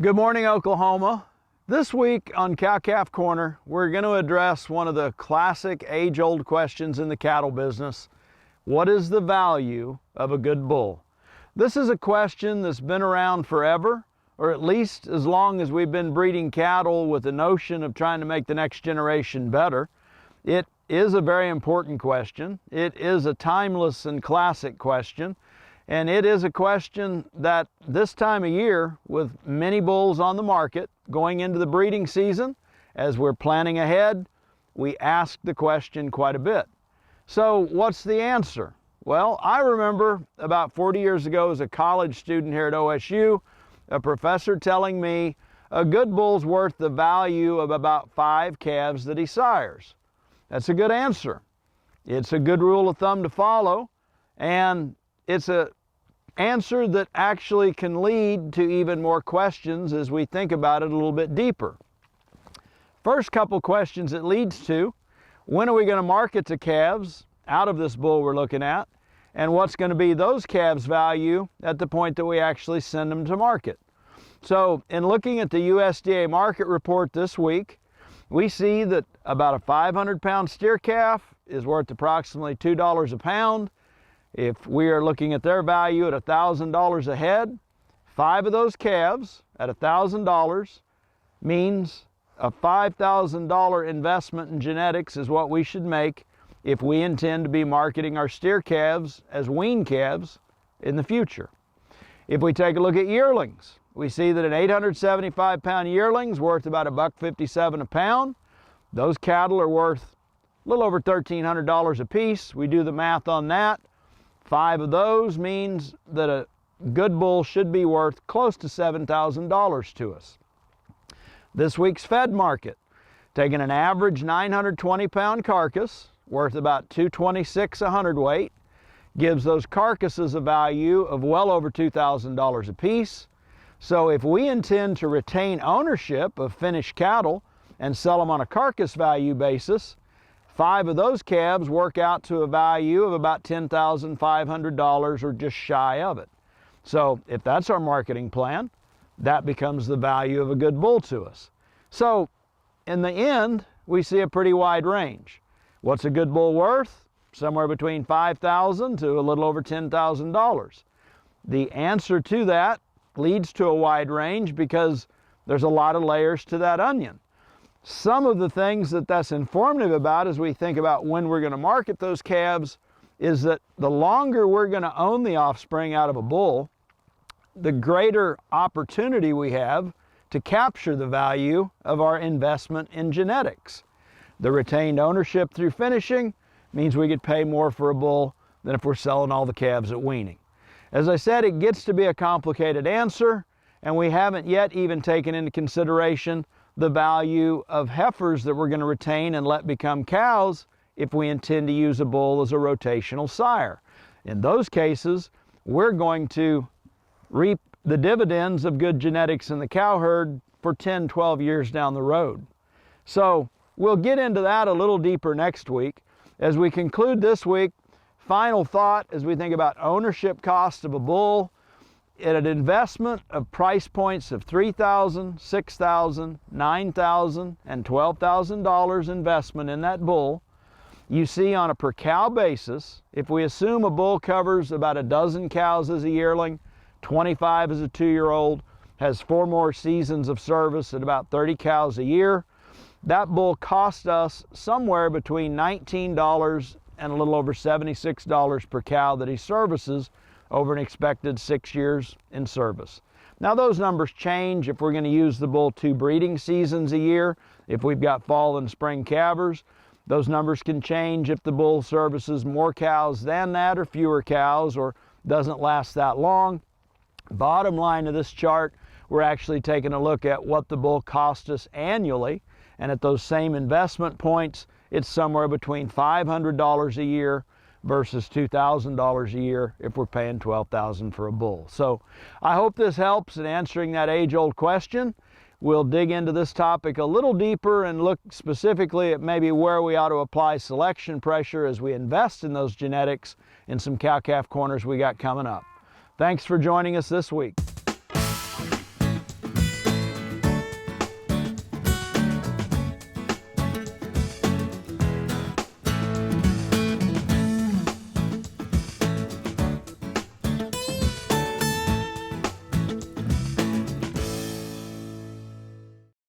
Good morning, Oklahoma. This week on Cow-Calf Corner, we're going to address one of the classic age-old questions in the cattle business. What is the value of a good bull? This is a question that's been around forever, or at least as long as we've been breeding cattle with the notion of trying to make the next generation better. It is a very important question. It is a timeless and classic question. And it is a question that this time of year, with many bulls on the market going into the breeding season, as we're planning ahead, we ask the question quite a bit. So what's the answer? Well, I remember about 40 years ago as a college student here at OSU, a professor telling me a good bull's worth the value of about 5 calves that he sires. That's a good answer. It's a good rule of thumb to follow, and it's an answer that actually can lead to even more questions as we think about it a little bit deeper. First couple questions it leads to: when are we going to market the calves out of this bull we're looking at? And what's going to be those calves' value at the point that we actually send them to market? So in looking at the USDA market report this week, we see that about a 500-pound steer calf is worth approximately $2 a pound. If we are looking at their value at $1,000 a head, 5 of those calves at $1,000 means a $5,000 investment in genetics is what we should make if we intend to be marketing our steer calves as wean calves in the future. If we take a look at yearlings, we see that an 875-pound yearling is worth about $1.57 a pound. Those cattle are worth a little over $1,300 a piece. We do the math on that. 5 of those means that a good bull should be worth close to $7,000 to us. This week's fed market, taking an average 920-pound carcass worth about $226 a hundredweight, gives those carcasses a value of well over $2,000 a piece. So if we intend to retain ownership of finished cattle and sell them on a carcass value basis, 5 of those calves work out to a value of about $10,500 or just shy of it. So if that's our marketing plan, that becomes the value of a good bull to us. So in the end, we see a pretty wide range. What's a good bull worth? Somewhere between $5,000 to a little over $10,000. The answer to that leads to a wide range because there's a lot of layers to that onion. Some of the things that's informative about as we think about when we're going to market those calves is that the longer we're going to own the offspring out of a bull, the greater opportunity we have to capture the value of our investment in genetics. The retained ownership through finishing means we could pay more for a bull than if we're selling all the calves at weaning. As I said, it gets to be a complicated answer, and we haven't yet even taken into consideration the value of heifers that we're going to retain and let become cows if we intend to use a bull as a rotational sire. In those cases, we're going to reap the dividends of good genetics in the cow herd for 10, 12 years down the road. So we'll get into that a little deeper next week. As we conclude this week, final thought as we think about ownership cost of a bull, at an investment of price points of $3,000, $6,000, $9,000, and $12,000 investment in that bull, you see on a per cow basis, if we assume a bull covers about a dozen cows as a yearling, 25 as a 2-year-old, has 4 more seasons of service at about 30 cows a year, that bull cost us somewhere between $19 and a little over $76 per cow that he services over an expected 6 years in service. Now those numbers change if we're going to use the bull 2 breeding seasons a year. If we've got fall and spring calvers, those numbers can change if the bull services more cows than that or fewer cows or doesn't last that long. Bottom line of this chart, we're actually taking a look at what the bull cost us annually, and at those same investment points, it's somewhere between $500 a year versus $2,000 a year if we're paying $12,000 for a bull. So I hope this helps in answering that age-old question. We'll dig into this topic a little deeper and look specifically at maybe where we ought to apply selection pressure as we invest in those genetics in some cow-calf corners we got coming up. Thanks for joining us this week.